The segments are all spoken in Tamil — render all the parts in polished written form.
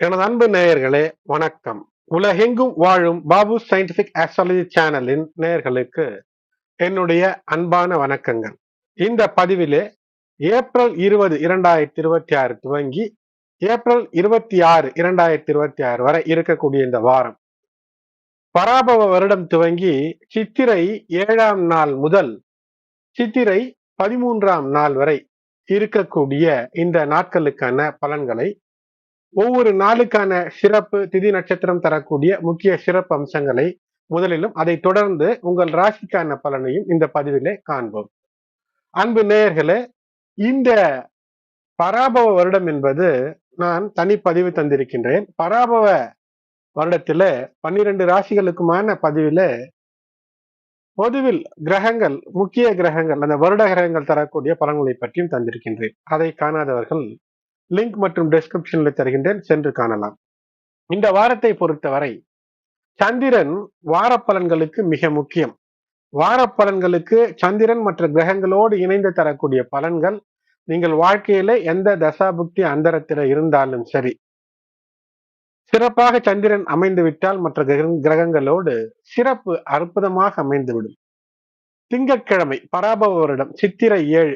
எனது அன்பு நேயர்களே, வணக்கம். உலகெங்கும் வாழும் பாபு சயின்டிபிக் ஆஸ்ட்ராலஜி சேனலின் நேயர்களுக்கு என்னுடைய அன்பான வணக்கங்கள். இந்த பதிவிலே ஏப்ரல் 20, 2026 துவங்கி ஏப்ரல் 26, 2026 வரை இருக்கக்கூடிய இந்த வாரம், பராபவ வருடம் துவங்கி சித்திரை 7ஆம் நாள் முதல் சித்திரை 13ஆம் நாள் வரை இருக்கக்கூடிய இந்த நாட்களுக்கான பலன்களை, ஒவ்வொரு நாளுக்கான சிறப்பு திதி நட்சத்திரம் தரக்கூடிய முக்கிய சிறப்பு அம்சங்களை முதலிலும், அதை தொடர்ந்து உங்கள் ராசிக்கான பலனையும் இந்த பதிவிலே காண்போம். அன்பு நேயர்களே, இந்த பராபவ வருடம் என்பது நான் தனிப்பதிவு தந்திருக்கின்றேன். பராபவ வருடத்தில 12 ராசிகளுக்குமான பதிவில பொதுவில் கிரகங்கள், முக்கிய கிரகங்கள், அந்த வருட கிரகங்கள் தரக்கூடிய பலன்களை பற்றியும் தந்திருக்கின்றேன். அதை காணாதவர்கள் லிங்க் மற்றும் டிஸ்கிரிப்ஷன்ல தருகின்றேன், சென்று காணலாம். இந்த வாரத்தை பொறுத்தவரை சந்திரன் வார பலன்களுக்கு மிக முக்கியம். வார பலன்களுக்கு சந்திரன் மற்ற கிரகங்களோடு இணைந்து தரக்கூடிய பலன்கள், நீங்கள் வாழ்க்கையில எந்த தசாபுக்தி அந்தரத்தில இருந்தாலும் சரி, சிறப்பாக சந்திரன் அமைந்து விட்டால் மற்ற கிரகங்களோடு சிறப்பு அற்புதமாக அமைந்துவிடும். திங்கட்கிழமை பராபவ வருடம் சித்திரை 7,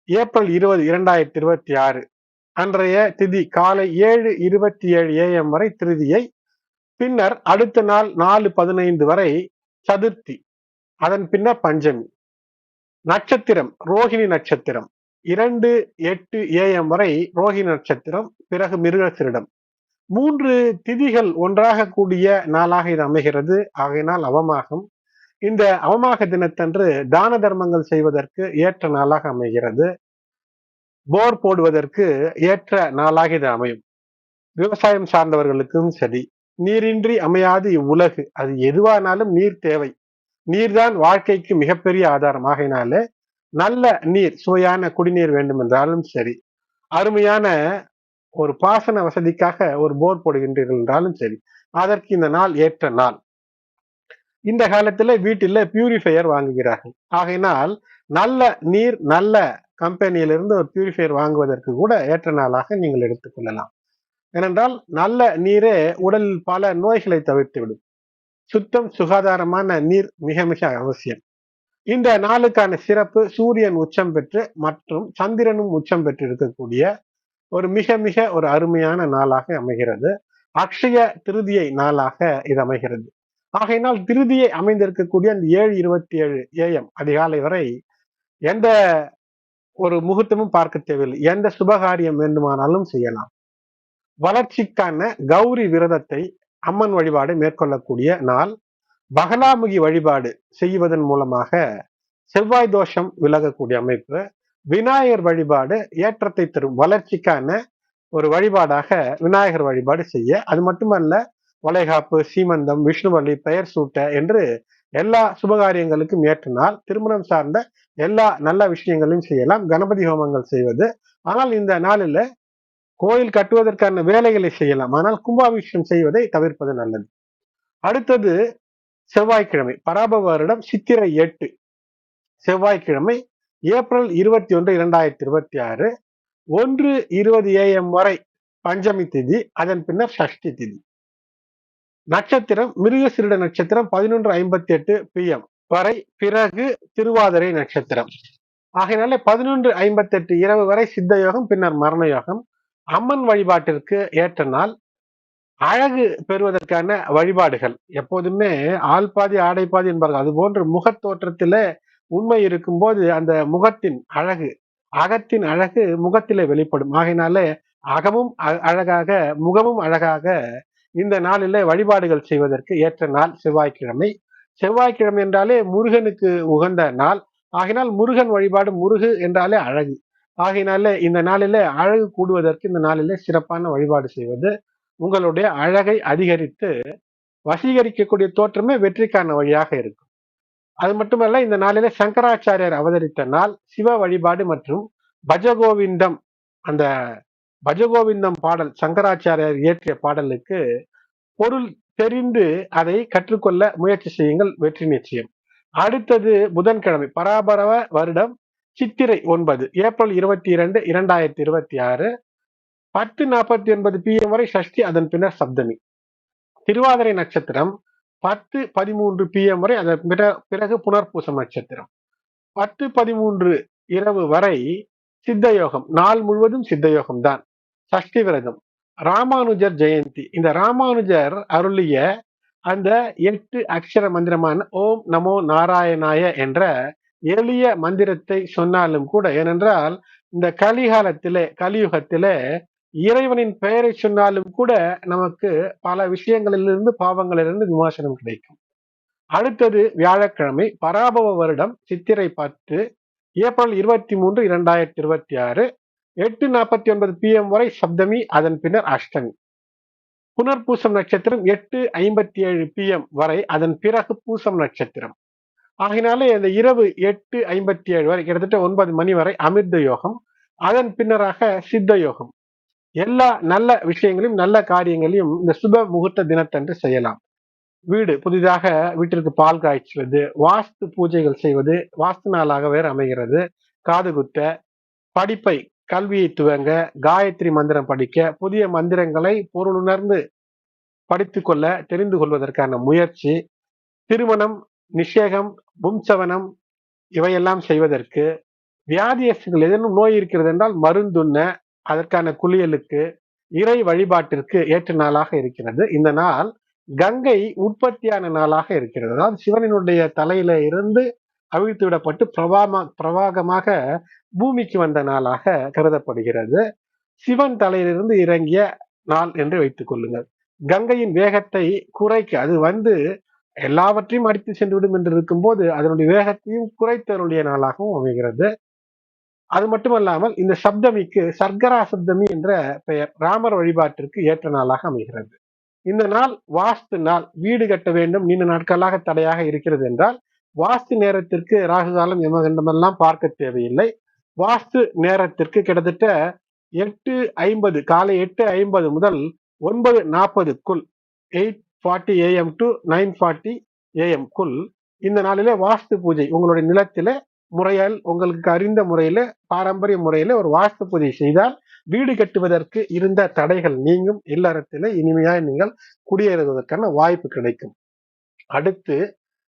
ஏப்ரல் 20, 2026 அன்றைய திதி காலை 7:27 AM வரை திருதியை, பின்னர் அடுத்த நாள் 4:15 வரை சதுர்த்தி, அதன் பின்னர் பஞ்சமி. நட்சத்திரம் ரோஹிணி நட்சத்திரம், 2:08 AM வரை ரோஹிணி நட்சத்திரம், பிறகு மிருகசீரிடம். 3 திதிகள் ஒன்றாக கூடிய நாளாக இது அமைகிறது. ஆகையினால் அவமாகம். இந்த அவமாக தினத்தன்று தான தர்மங்கள் செய்வதற்கு ஏற்ற நாளாக அமைகிறது. போர் போடுவதற்கு ஏற்ற நாளாக இது அமையும். விவசாயம் சார்ந்தவர்களுக்கும் சரி, நீரின்றி அமையாது இவ்வுலகு. அது எதுவானாலும் நீர் தேவை. நீர்தான் வாழ்க்கைக்கு மிகப்பெரிய ஆதாரம். ஆகையினாலே நல்ல நீர், சுவையான குடிநீர் வேண்டும் என்றாலும் சரி, அருமையான ஒரு பாசன வசதிக்காக ஒரு போர் போடுகின்றீர்கள் என்றாலும் சரி, அதற்கு இந்த நாள் ஏற்ற நாள். இந்த காலத்துல வீட்டில பியூரிஃபையர் வாங்குகிறார்கள். ஆகையினால் நல்ல நீர், நல்ல கம்பெனியிலிருந்து ஒரு பியூரிஃபையர் வாங்குவதற்கு கூட ஏற்ற நாளாக நீங்கள் எடுத்துக்கொள்ளலாம். ஏனென்றால் நல்ல நீரே உடலில் பல நோய்களை தவிர்த்து விடும். சுத்தம், சுகாதாரமான நீர் மிக மிக அவசியம். இந்த நாளுக்கான சிறப்பு, சூரியன் உச்சம் பெற்று மற்றும் சந்திரனும் உச்சம் பெற்று இருக்கக்கூடிய ஒரு மிக மிக ஒரு அருமையான நாளாக அமைகிறது. அக்ஷய திருதியை நாளாக இது அமைகிறது. ஆகையினால் திருதியை அமைந்திருக்கக்கூடிய அந்த 7:27 AM அதிகாலை வரை எந்த ஒரு முகூர்த்தமும் பார்க்க தேவையில்லை. எந்த சுபகாரியம் வேண்டுமானாலும் செய்யலாம். வளர்ச்சிக்கான கௌரி விரதத்தை, அம்மன் வழிபாடு மேற்கொள்ளக்கூடிய நாள். பகலாமுகி வழிபாடு செய்வதன் மூலமாக செவ்வாய் தோஷம் விலகக்கூடிய அமைப்பு. விநாயகர் வழிபாடு ஏற்றத்தை தரும், வளர்ச்சிக்கான ஒரு வழிபாடாக விநாயகர் வழிபாடு செய்ய. அது மட்டுமல்ல, வளைகாப்பு, சீமந்தம், விஷ்ணுவள்ளி, பெயர் சூட்ட என்று எல்லா சுபகாரியங்களுக்கும் ஏற்ற நாள். திருமணம் சார்ந்த எல்லா நல்ல விஷயங்களையும் செய்யலாம். கணபதி ஹோமங்கள் செய்வது. ஆனால் இந்த நாளில் கோயில் கட்டுவதற்கான வேலைகளை செய்யலாம். ஆனால் கும்பாபிஷேகம் செய்வதை தவிர்ப்பது நல்லது. அடுத்தது செவ்வாய்க்கிழமை பராபவ வருடம் சித்திரை 8 செவ்வாய்க்கிழமை, ஏப்ரல் 21, 2026 1:20 AM வரை பஞ்சமி திதி, அதன் பின்னர் சஷ்டி திதி. நட்சத்திரம் மிருகசீரிட நட்சத்திரம் 11:58 PM வரை, பிறகு திருவாதிரை நட்சத்திரம். ஆகையினாலே 11:58 இரவு வரை சித்த யோகம், பின்னர் மரண யோகம். அம்மன் வழிபாட்டிற்கு ஏற்ற நாள். அழகு பெறுவதற்கான வழிபாடுகள். எப்போதுமே ஆள் பாதி ஆடை பாதி என்பார்கள். அது போன்று முகத் தோற்றத்தில உண்மை இருக்கும்போது அந்த முகத்தின் அழகு, அகத்தின் அழகு முகத்திலே வெளிப்படும். ஆகையினாலே அகமும் அழகாக, முகமும் அழகாக இந்த நாளிலே வழிபாடுகள் செய்வதற்கு ஏற்ற நாள் செவ்வாய்க்கிழமை. செவ்வாய்க்கிழமை என்றாலே முருகனுக்கு உகந்த நாள். ஆகையினால் முருகன் வழிபாடு, முருகு என்றாலே அழகு. ஆகையினாலே இந்த நாளிலே அழகு கூடுவதற்கு இந்த நாளிலே சிறப்பான வழிபாடு செய்வது உங்களுடைய அழகை அதிகரித்து வசீகரிக்கக்கூடிய தோற்றமே வெற்றிக்கான வழியாக இருக்கும். அது மட்டுமல்ல, இந்த நாளிலே சங்கராச்சாரியார் அவதரித்த நாள். சிவ வழிபாடு மற்றும் பஜகோவிந்தம், அந்த பஜகோவிந்தம் பாடல், சங்கராச்சாரியார் இயற்றிய பாடலுக்கு பொருள் தெரிந்து அதை கற்றுக்கொள்ள முயற்சி செய்யுங்கள், வெற்றி நிச்சயம். அடுத்தது புதன்கிழமை பராபரவ வருடம் சித்திரை 9, ஏப்ரல் 22, 2026 10:49 PM வரை சஷ்டி, அதன் பின்னர் சப்தமி. திருவாதிரை நட்சத்திரம் 10:13 PM வரை, அதன் பிறகு புனர்பூசம் நட்சத்திரம். 10:13 இரவு வரை சித்த யோகம், நாள் முழுவதும் சித்த யோகம் தான். சஷ்டி விரதம், ராமானுஜர் ஜெயந்தி. இந்த ராமானுஜர் அருளிய அந்த 8 அக்ஷர மந்திரமான ஓம் நமோ நாராயணாய என்ற எளிய மந்திரத்தை சொன்னாலும் கூட, ஏனென்றால் இந்த கலியுகத்திலே இறைவனின் பெயரை சொன்னாலும் கூட நமக்கு பல விஷயங்களிலிருந்து, பாவங்களிலிருந்து விமோசனம் கிடைக்கும். அடுத்தது வியாழக்கிழமை, பராபவ வருடம் சித்திரை 10, ஏப்ரல் 23, 2026, 8:49 PM வரை சப்தமி, அதன் பின்னர் அஷ்டமி. புனர்பூசம் நட்சத்திரம் 8:57 PM வரை, அதன் பிறகு பூசம் நட்சத்திரம். ஆகினாலே இந்த இரவு 8:57 வரை, கிட்டத்தட்ட 9 மணி வரை அமிர்த யோகம், அதன் பின்னராக சித்த யோகம். எல்லா நல்ல விஷயங்களையும், நல்ல காரியங்களையும் இந்த சுப முகூர்த்த தினத்தன்று செய்யலாம். புதிதாக வீட்டிற்கு பால் காய்ச்சுவது, வாஸ்து பூஜைகள் செய்வது, வாஸ்து நாளாக வேறு அமைகிறது. காது குத்த, படிப்பை, கல்வியை துவங்க, காயத்ரி மந்திரம் படிக்க, புதிய மந்திரங்களை பொருளுணர்ந்து படித்துக் கொள்ள, தெரிந்து கொள்வதற்கான முயற்சி, திருமணம், நிஷேகம், பும்சவனம் இவையெல்லாம் செய்வதற்கு, வியாதியஸ்கள் ஏதேனும் நோய் இருக்கிறது என்றால் மருந்துண்ண, அதற்கான குளியலுக்கு, இறை வழிபாட்டிற்கு ஏற்ற நாளாக இருக்கிறது. இந்த நாள் கங்கை உற்பத்தியான நாளாக இருக்கிறது. அதாவது சிவனினுடைய தலையில இருந்து அவிழ்த்து விடப்பட்டு பிரவாகமாக பூமிக்கு வந்த நாளாக கருதப்படுகிறது. சிவன் தலையிலிருந்து இறங்கிய நாள் என்று வைத்துக் கொள்ளுங்கள். கங்கையின் வேகத்தை குறைக்க, அது எல்லாவற்றையும் அடித்து சென்றுவிடும் என்று இருக்கும் போது அதனுடைய வேகத்தையும் குறைத்தருடைய நாளாகவும் அமைகிறது. அது மட்டுமல்லாமல் இந்த சப்தமிக்கு சர்க்கரா சப்தமி என்ற பெயர். ராமர் வழிபாட்டிற்கு ஏற்ற நாளாக அமைகிறது. இந்த நாள் வாஸ்து நாள். வீடு கட்ட வேண்டும், நீண்ட நாட்களாக தடையாக இருக்கிறது என்றால் வாஸ்து நேரத்திற்கு ராகு காலம் யமகண்டமெல்லாம் பார்க்க தேவையில்லை. வாஸ்து நேரத்திற்கு கிட்டத்தட்ட 8:50, காலை 8:50 முதல் 9:40க்குள், 8:40 AM to 9:40 AM இந்த நாளிலே வாஸ்து பூஜை உங்களுடைய நிலத்திலே முறையால், உங்களுக்கு அறிந்த முறையில, பாரம்பரிய முறையில ஒரு வாஸ்து பூஜை செய்தால் வீடு கட்டுவதற்கு இருந்த தடைகள் நீங்கும். இல்லறத்திலே இனிமையாய் நீங்கள் குடியேறுவதற்கான வாய்ப்பு கிடைக்கும். அடுத்து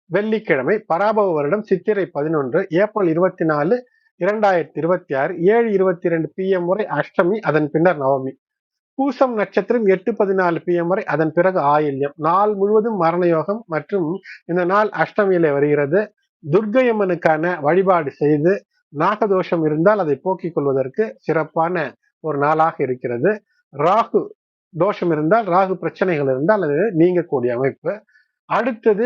வெள்ளிக்கிழமை, பராபவ வருடம் சித்திரை 11, ஏப்ரல் 24, 2026, 7:22 PM வரை அஷ்டமி, அதன் பின்னர் நவமி. பூசம் நட்சத்திரம் 8:14 PM வரை, அதன் பிறகு ஆயில்யம். நாள் முழுவதும் மரண யோகம் மற்றும் இந்த நாள் அஷ்டமியிலே வருகிறது. துர்க்கையம்மனுக்கான வழிபாடு செய்து, நாகதோஷம் இருந்தால் அதை போக்கிக் கொள்வதற்கு சிறப்பான ஒரு நாளாக இருக்கிறது. ராகு தோஷம் இருந்தால், ராகு பிரச்சனைகள் இருந்தால் அது நீங்கக்கூடிய அமைப்பு. அடுத்தது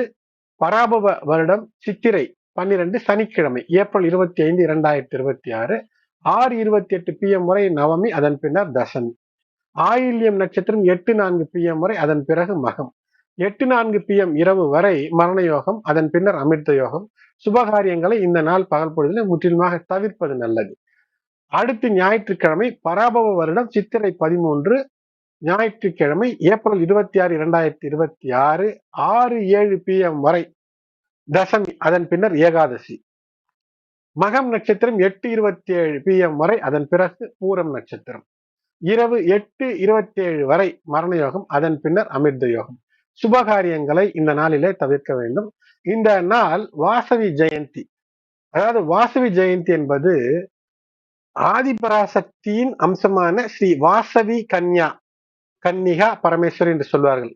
பராபவ வருடம் சித்திரை 12, சனிக்கிழமை, ஏப்ரல் 25, 2026, 6:28 PM வரை நவமி, அதன் பின்னர் தசமி. ஆயில்யம் நட்சத்திரம் 8:04 PM வரை, அதன் பிறகு மகம். 8:04 PM இரவு வரை மரண யோகம், அதன் பின்னர் அமிர்த யோகம். சுபகாரியங்களை இந்த நாள் பகல் பொழுதில் முற்றிலுமாக தவிர்ப்பது நல்லது. அடுத்து ஞாயிற்றுக்கிழமை, பராபவ வருடம் சித்திரை 13, ஞாயிற்றுக்கிழமை, ஏப்ரல் 26, 2026, 6:07 PM வரை தசமி, அதன் பின்னர் ஏகாதசி. மகம் நட்சத்திரம் 8:27 PM வரை, அதன் பிறகு பூரம் நட்சத்திரம். இரவு 8:27 வரை மரண யோகம், அதன் பின்னர் அமிர்த யோகம். சுபகாரியங்களை இந்த நாளிலே தவிர்க்க வேண்டும். இந்த நாள் வாசவி ஜெயந்தி. அதாவது வாசவி ஜெயந்தி என்பது ஆதிபராசக்தியின் அம்சமான ஸ்ரீ வாசவி கன்னிகா பரமேஸ்வரி என்று சொல்வார்கள்.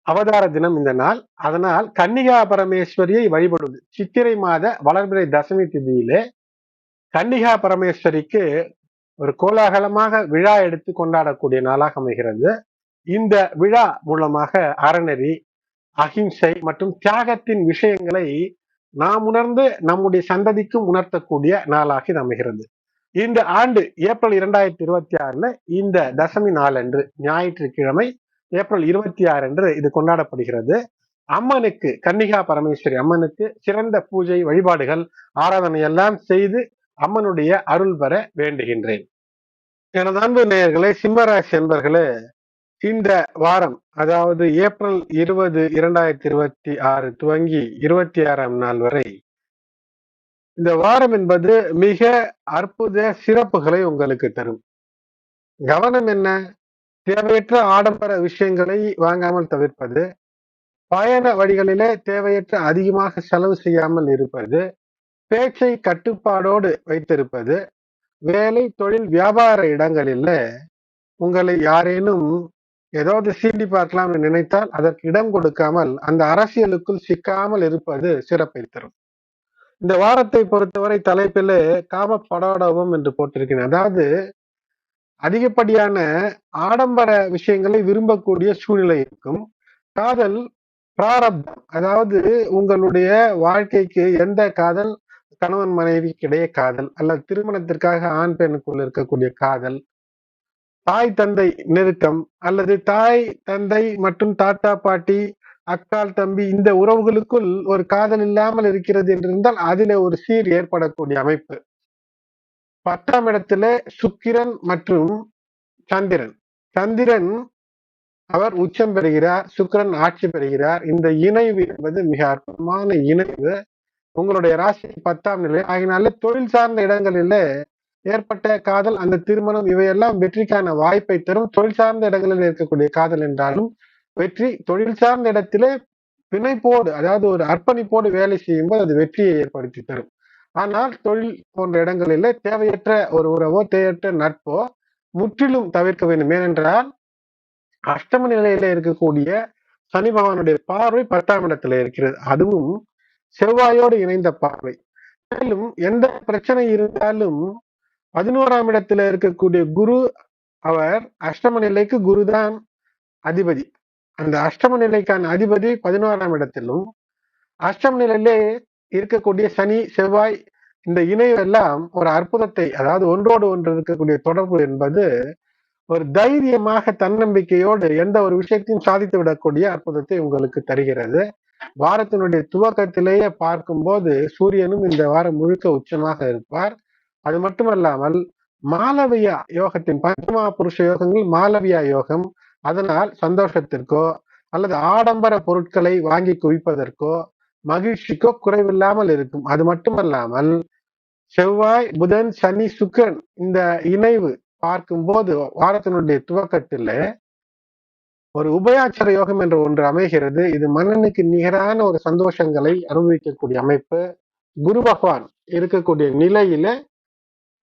அவதார தினம் இந்த நாள். அதனால் கன்னிகா பரமேஸ்வரியை வழிபடுவது, சித்திரை மாத வளர்பிறை தசமி திதியிலே கன்னிகா பரமேஸ்வரிக்கு ஒரு கோலாகலமாக விழா எடுத்து கொண்டாடக்கூடிய நாளாக அமைகிறது. இந்த விழா மூலமாக அறநெறி, அகிம்சை மற்றும் தியாகத்தின் விஷயங்களை நாம் உணர்ந்து நம்முடைய சந்ததிக்கும் உணர்த்தக்கூடிய நாளாக இது அமைகிறது. இந்த ஆண்டு ஏப்ரல் 2026 இந்த தசமி நாளன்று, ஞாயிற்றுக்கிழமை, ஏப்ரல் 26 அன்று இது கொண்டாடப்படுகிறது. அம்மனுக்கு, கன்னிகா பரமேஸ்வரி அம்மனுக்கு சிறந்த பூஜை, வழிபாடுகள், ஆராதனை எல்லாம் செய்து அம்மனுடைய அருள் பெற வேண்டுகின்றேன். எனது அன்பு நேயர்களே, சிம்மராசி என்பர்களே, இந்த வாரம், அதாவது ஏப்ரல் 20, 2026 துவங்கி 26ஆம் நாள் வரை இந்த வாரம் என்பது மிக அற்புத சிறப்புகளை உங்களுக்கு தரும். கவனம் என்ன? தேவையற்ற ஆடம்பர விஷயங்களை வாங்காமல் தவிர்ப்பது, பயண வழிகளிலே தேவையற்ற அதிகமாக செலவு செய்யாமல் இருப்பது, பேச்சை கட்டுப்பாடோடு வைத்திருப்பது, வேலை, தொழில், வியாபார இடங்களில உங்களை யாரேனும் ஏதாவது சீண்டி பார்க்கலாம் என்று நினைத்தால் அதற்கு இடம் கொடுக்காமல் அந்த அரசியலுக்குள் சிக்காமல் இருப்பது சிறப்பை தரும். இந்த வாரத்தை பொறுத்தவரை தலைப்பிலே காம படோடவம் என்று போட்டிருக்கிறேன். அதாவது அதிகப்படியான ஆடம்பர விஷயங்களை விரும்பக்கூடிய சூழ்நிலை இருக்கும். காதல் பிராரப்தம், அதாவது உங்களுடைய வாழ்க்கைக்கு எந்த காதல், கணவன் மனைவிக்கிடையே காதல், அல்லது திருமணத்திற்காக ஆண் பெண்ணுக்குள் இருக்கக்கூடிய காதல், தாய் தந்தை நெருக்கம், அல்லது தாய் தந்தை மற்றும் தாத்தா பாட்டி, அக்கால் தம்பி, இந்த உறவுகளுக்குள் ஒரு காதல் இல்லாமல் இருக்கிறது என்றிருந்தால் அதிலே ஒரு சீர் ஏற்படக்கூடிய அமைப்பு. 10ஆம் இடத்திலே சுக்கிரன் மற்றும் சந்திரன். சந்திரன் அவர் உச்சம் பெறுகிறார், சுக்கிரன் ஆட்சி பெறுகிறார். இந்த இணைவு என்பது மிக அற்புதமான இணைவு. உங்களுடைய ராசி 10ஆம் நிலை ஆகினால தொழில் சார்ந்த இடங்களிலே ஏற்பட்ட காதல், அந்த திருமணம், இவையெல்லாம் வெற்றிக்கான வாய்ப்பை தரும். தொழில் சார்ந்த இடங்களில் இருக்கக்கூடிய காதல் என்றாலும் வெற்றி, தொழில் சார்ந்த இடத்திலே பிணைப்போடு, அதாவது ஒரு அர்ப்பணிப்போடு வேலை செய்யும் போது அது வெற்றியை ஏற்படுத்தி தரும். ஆனால் தொழில் போன்ற இடங்களிலே தேவையற்ற ஒரு உறவோ, தேவையற்ற நட்போ முற்றிலும் தவிர்க்க வேண்டும். ஏனென்றால் அஷ்டம நிலையில இருக்கக்கூடிய சனி பகவானுடைய பார்வை 10ஆம் இடத்துல இருக்கிறது. அதுவும் செவ்வாயோடு இணைந்த பார்வை. மேலும் எந்த பிரச்சனை இருந்தாலும் 11ஆம் இடத்துல இருக்கக்கூடிய குரு, அவர் அஷ்டம நிலைக்கு குருதான் அதிபதி. அந்த அஷ்டம நிலைக்கான அதிபதி 11ஆம் இடத்திலும், அஷ்டம நிலையிலே இருக்கக்கூடிய சனி செவ்வாய், இந்த இணைவெல்லாம் ஒரு அற்புதத்தை, அதாவது ஒன்றோடு ஒன்று இருக்கக்கூடிய தொடர்பு என்பது ஒரு தைரியமாக தன்னம்பிக்கையோடு எந்த ஒரு விஷயத்தையும் சாதித்து விடக்கூடிய அற்புதத்தை உங்களுக்கு தருகிறது. வாரத்தினுடைய துவக்கத்திலேயே பார்க்கும்போது சூரியனும் இந்த வாரம் முழுக்க உச்சமாக இருப்பார். அது மட்டுமல்லாமல் மாலவியா யோகத்தின் பஞ்சமா புருஷ யோகங்கள் மாலவியா யோகம். அதனால் சந்தோஷத்திற்கோ அல்லது ஆடம்பர பொருட்களை வாங்கி குவிப்பதற்கோ மகிழ்ச்சிக்கோ குறைவில்லாமல் இருக்கும். அது மட்டுமல்லாமல் செவ்வாய், புதன், சனி, சுக்கிரன் இந்த இணைவு பார்க்கும்போது வாரத்தினுடைய துவக்கத்தில் ஒரு உபயாச்சர யோகம் என்ற ஒன்று அமைகிறது. இது மன்னனுக்கு நிகரான ஒரு சந்தோஷங்களை அனுபவிக்கக்கூடிய அமைப்பு. குரு பகவான் இருக்கக்கூடிய நிலையில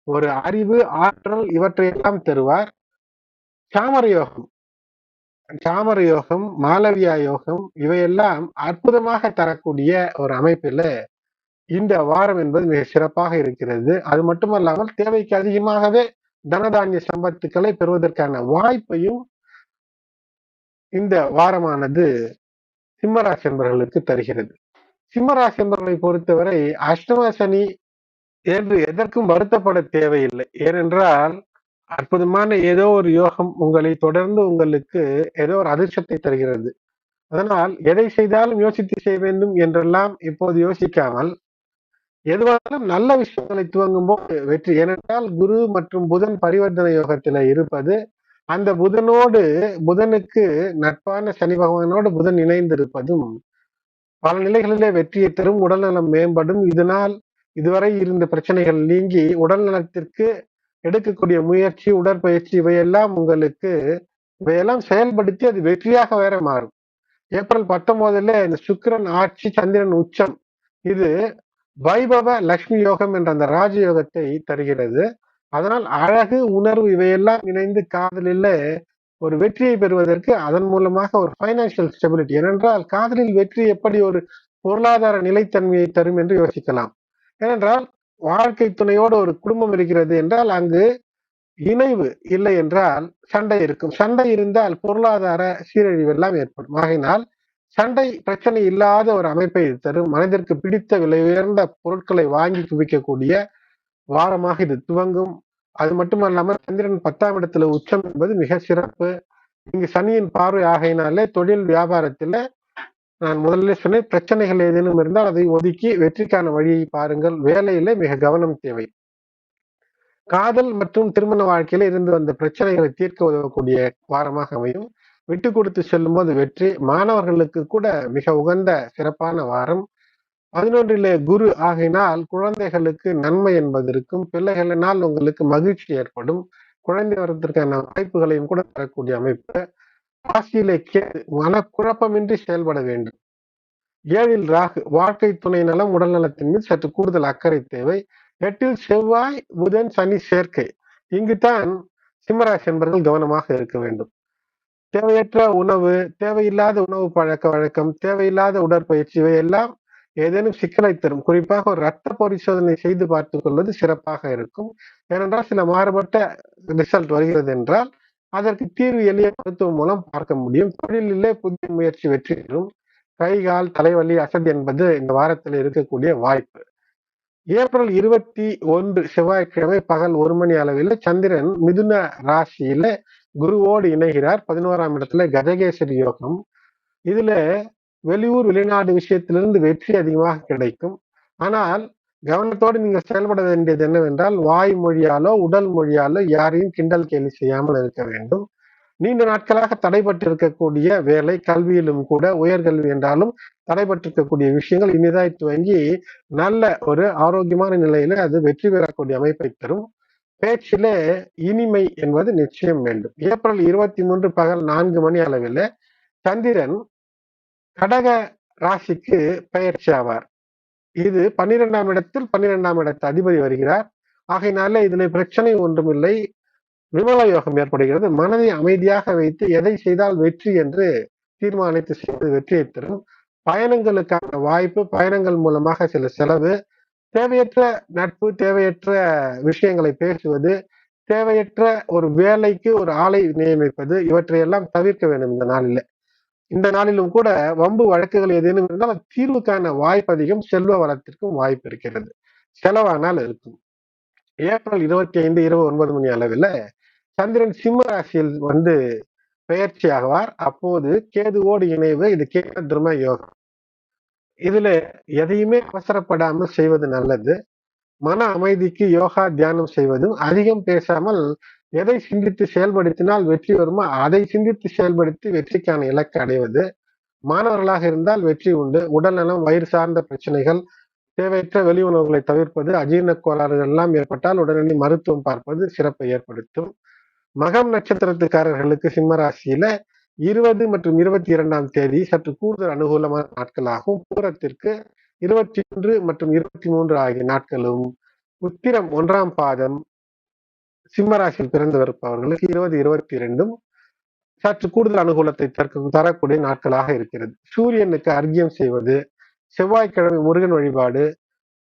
ஒரு அறிவு, ஆற்றல் இவற்றையெல்லாம் தருவார். சாமர யோகம், சாமர யோகம், மாலவியா யோகம், இவையெல்லாம் அற்புதமாக தரக்கூடிய ஒரு அமைப்பில இந்த வாரம் என்பது மிக சிறப்பாக இருக்கிறது. அது மட்டுமல்லாமல் தேவைக்கு அதிகமாகவே தனதானிய சம்பத்துக்களை பெறுவதற்கான வாய்ப்பையும் இந்த வாரமானது சிம்மராசி என்பவர்களுக்கு தருகிறது. சிம்மராசி என்பவர்களை பொறுத்தவரை அஷ்டம சனி என்று எதற்கும் வருத்தப்பட தேவையில்லை. ஏனென்றால் அற்புதமான ஏதோ ஒரு யோகம் உங்களை தொடர்ந்து உங்களுக்கு ஏதோ ஒரு அதிர்ஷ்டத்தை தருகிறது. அதனால் எதை செய்தாலும் யோசித்து செய்ய வேண்டும் என்றெல்லாம் இப்போது யோசிக்காமல் எதுவானாலும் நல்ல விஷயங்களை துவங்கும் போது வெற்றி. ஏனென்றால் குரு மற்றும் புதன் பரிவர்த்தனை யோகத்தில இருப்பது, அந்த புதனுக்கு நட்பான சனி பகவானோடு புதன் இணைந்திருப்பதும் பல நிலைகளிலே வெற்றியை தரும். உடல்நலம் மேம்படும். இதனால் இதுவரை இருந்த பிரச்சனைகள் நீங்கி உடல் நலத்திற்கு எடுக்கக்கூடிய முயற்சி, உடற்பயிற்சி இவையெல்லாம் செயல்படுத்தி அது வெற்றியாக வேற மாறும். ஏப்ரல் 19 இந்த சுக்கிரன் ஆட்சி, சந்திரன் உச்சம், இது வைபவ லட்சுமி யோகம் என்ற அந்த ராஜயோகத்தை தருகிறது. அதனால் அழகு, உணர்வு இவையெல்லாம் இணைந்து காதலில் ஒரு வெற்றியை பெறுவதற்கு அதன் மூலமாக ஒரு பைனான்சியல் ஸ்டெபிலிட்டி. ஏனென்றால் காதலில் வெற்றி எப்படி ஒரு பொருளாதார நிலைத்தன்மையை தரும் என்று யோசிக்கலாம். ஏனென்றால் வாழ்க்கை துணையோடு ஒரு குடும்பம் இருக்கிறது என்றால் அங்கு இணைவு இல்லை என்றால் சண்டை இருக்கும். சண்டை இருந்தால் பொருளாதார சீரழிவு எல்லாம் ஏற்படும். ஆகையினால் சண்டை பிரச்சனை இல்லாத ஒரு அமைப்பை தரும். மனதிற்கு பிடித்த விலை உயர்ந்த பொருட்களை வாங்கி குவிக்கக்கூடிய வாரமாக இது துவங்கும். அது மட்டுமல்லாமல் சந்திரன் 10ஆம் இடத்துல உச்சம் என்பது மிக சிறப்பு. இங்கு சனியின் பார்வை ஆகையினாலே தொழில் வியாபாரத்துல நான் முதல்ல சொன்னேன், பிரச்சனைகள் ஏதேனும் இருந்தால் அதை ஒதுக்கி வெற்றிக்கான வழியை பாருங்கள். வேலையில மிக கவனம் தேவை. காதல் மற்றும் திருமண வாழ்க்கையில இருந்து வந்த பிரச்சனைகளை தீர்க்க உதவக்கூடிய வாரமாக அமையும். விட்டு கொடுத்து செல்லும் போது வெற்றி. மாணவர்களுக்கு கூட மிக உகந்த சிறப்பான வாரம். 11 குரு ஆகினால் குழந்தைகளுக்கு நன்மை என்பது இருக்கும். பிள்ளைகளினால் உங்களுக்கு மகிழ்ச்சி ஏற்படும். குழந்தை வரத்திற்கான வாய்ப்புகளையும் கூட தரக்கூடிய அமைப்பு. ராசியிலே கேது மனக்குழப்பமின்றி செயல்பட வேண்டும். 7ல் ராகு வாழ்க்கை துணை நலம் உடல் நலத்தின் மீது சற்று கூடுதல் அக்கறை தேவை. 8ல் செவ்வாய் புதன் சனி சேர்க்கை. இங்குதான் சிம்மராசி என்பவர்கள் கவனமாக இருக்க வேண்டும். தேவையற்ற உணவு, தேவையில்லாத உணவு பழக்க வழக்கம், தேவையில்லாத உடற்பயிற்சி இவையெல்லாம் ஏதேனும் சிக்கலை தரும். குறிப்பாக ஒரு ரத்த பரிசோதனை செய்து பார்த்துக் கொள்வது சிறப்பாக இருக்கும். ஏனென்றால் சில மாறுபட்ட ரிசல்ட் வருகிறது என்றால் அதற்கு தீர்வு எளிய மருத்துவம் மூலம் பார்க்க முடியும். தொழிலிலே புதிய முயற்சி வெற்றி பெறும். கை கால் தலைவலி அசதி என்பது இந்த வாரத்தில் இருக்கக்கூடிய வாய்ப்பு. ஏப்ரல் 21 செவ்வாய்க்கிழமை பகல் 1 மணி அளவில் சந்திரன் மிதுன ராசியில குருவோடு இணைகிறார். 11ஆம் இடத்துல கஜகேசரி யோகம். இதுல வெளியூர் வெளிநாடு விஷயத்திலிருந்து வெற்றி அதிகமாக கிடைக்கும். ஆனால் கவனத்தோடு நீங்கள் செயல்பட வேண்டியது என்னவென்றால் வாய் மொழியாலோ உடல் மொழியாலோ யாரையும் கிண்டல் கேலி செய்யாமல் இருக்க வேண்டும். நீண்ட நாட்களாக தடைபட்டு இருக்கக்கூடிய வேலை, கல்வியிலும் கூட உயர்கல்வி என்றாலும் தடைபட்டிருக்கக்கூடிய விஷயங்கள் இனிதாய் துவங்கி நல்ல ஒரு ஆரோக்கியமான நிலையில அது வெற்றி பெறக்கூடிய அமைப்பை தரும். பேச்சிலே இனிமை என்பது நிச்சயம் வேண்டும். ஏப்ரல் 23 பகல் 4 மணி அளவில் சந்திரன் கடக ராசிக்கு பெயர்ச்சி ஆவார். இது 12ஆம் இடத்தில் 12ஆம் இடத்து அதிபதி வருகிறார். ஆகையினால இதுல பிரச்சனை ஒன்றுமில்லை. விமல யோகம் ஏற்படுகிறது. மனதை அமைதியாக வைத்து எதை செய்தால் வெற்றி என்று தீர்மானித்து செய்வது வெற்றியை தரும். பயணங்களுக்கான வாய்ப்பு, பயணங்கள் மூலமாக சில செலவு, தேவையற்ற நட்பு, தேவையற்ற விஷயங்களை பேசுவது, தேவையற்ற ஒரு வேலைக்கு ஒரு ஆளை நியமிப்பது, இவற்றையெல்லாம் தவிர்க்க வேண்டும் இந்த நாளில். இந்த நாளிலும் கூட வம்பு வழக்குகள் ஏதேனும் இருந்தால் தீர்வுக்கான வாய்ப்பு அதிகம், செல்வ வளத்திற்கும் வாய்ப்பு இருக்கிறது. செலவானால் இருக்கும். ஏப்ரல் 25 இரவு 9 மணி அளவில் சந்திரன் சிம்ம ராசியில் பெயர்ச்சி ஆகுவார். அப்போது கேதுவோடு இணைவு. இது கேது திரும யோகம். இதுல எதையுமே அவசரப்படாமல் செய்வது நல்லது. மன அமைதிக்கு யோகா தியானம் செய்வதும், அதிகம் பேசாமல் எதை சிந்தித்து செயல்படுத்தினால் வெற்றி வருமோ அதை சிந்தித்து செயல்படுத்தி வெற்றிக்கான இலக்கை அடைவது. மாணவர்களாக இருந்தால் வெற்றி உண்டு. உடல் நலம், வயிறு சார்ந்த பிரச்சனைகள், தேவையற்ற வெளி உணவுகளை தவிர்ப்பது, அஜீரண கோளாறுகள் எல்லாம் ஏற்பட்டால் உடனடி மருத்துவம் பார்ப்பது சிறப்பை ஏற்படுத்தும். மகம் நட்சத்திரத்துக்காரர்களுக்கு சிம்ம ராசியில 20 மற்றும் 22ஆம் தேதி சற்று கூடுதல் அனுகூலமான நாட்களாகும். பூரத்திற்கு 21 மற்றும் 23 ஆகிய நாட்களும், உத்திரம் 1ஆம் பாதம் சிம்ம ராசியில் பிறந்திருப்பவர்களுக்கு 20, 22ம் சற்று கூடுதல் அனுகூலத்தை தரக்கூடிய நாட்களாக இருக்கிறது. சூரியனுக்கு அர்க்கியம் செய்வது, செவ்வாய்க்கிழமை முருகன் வழிபாடு,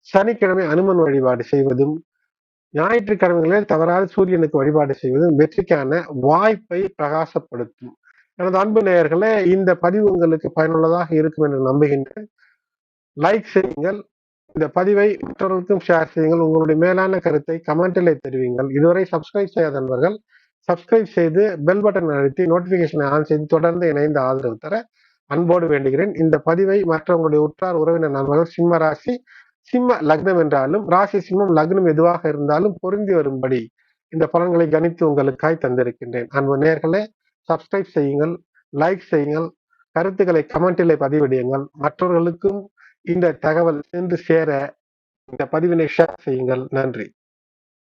சனிக்கிழமை அனுமன் வழிபாடு செய்வதும், ஞாயிற்றுக்கிழமைகளில் தவறாத சூரியனுக்கு வழிபாடு செய்வதும் வெற்றிக்கான வாய்ப்பை பிரகாசப்படுத்தும். எனது அன்பு நேயர்களே, இந்த பதிவு உங்களுக்கு பயனுள்ளதாக இருக்கும் என்று நம்புகின்றேன். லைக் செய்யுங்கள். இந்த பதிவை மற்றவர்களுக்கும் ஷேர் செய்யுங்கள். உங்களுடைய மேலான கருத்தை கமெண்டிலே தெரிவிங்கள். இதுவரை சப்ஸ்கிரைப் செய்யாத நண்பர்கள் சப்ஸ்கிரைப் செய்து பெல் பட்டன் அழுத்தி நோட்டிபிகேஷனை ஆன் செய்து தொடர்ந்து இணைந்து ஆதரவு தர அன்போடு வேண்டுகிறேன். இந்த பதிவை மற்றவங்களுடைய உற்றார் உறவினர் நண்பர்கள் சிம்ம ராசி, சிம்ம லக்னம் என்றாலும் ராசி சிம்மம் லக்னம் எதுவாக இருந்தாலும் பொருந்தி வரும்படி இந்த பலன்களை கணித்து உங்களுக்காய் தந்திருக்கின்றேன். அன்பு நேயர்களே, சப்ஸ்கிரைப் செய்யுங்கள், லைக் செய்யுங்கள், கருத்துக்களை கமெண்டிலே பதிவிடுங்கள். மற்றவர்களுக்கும் இந்த தகவல் சென்று சேர இந்த பதிவினை ஷேர் செய்யுங்கள். நன்றி.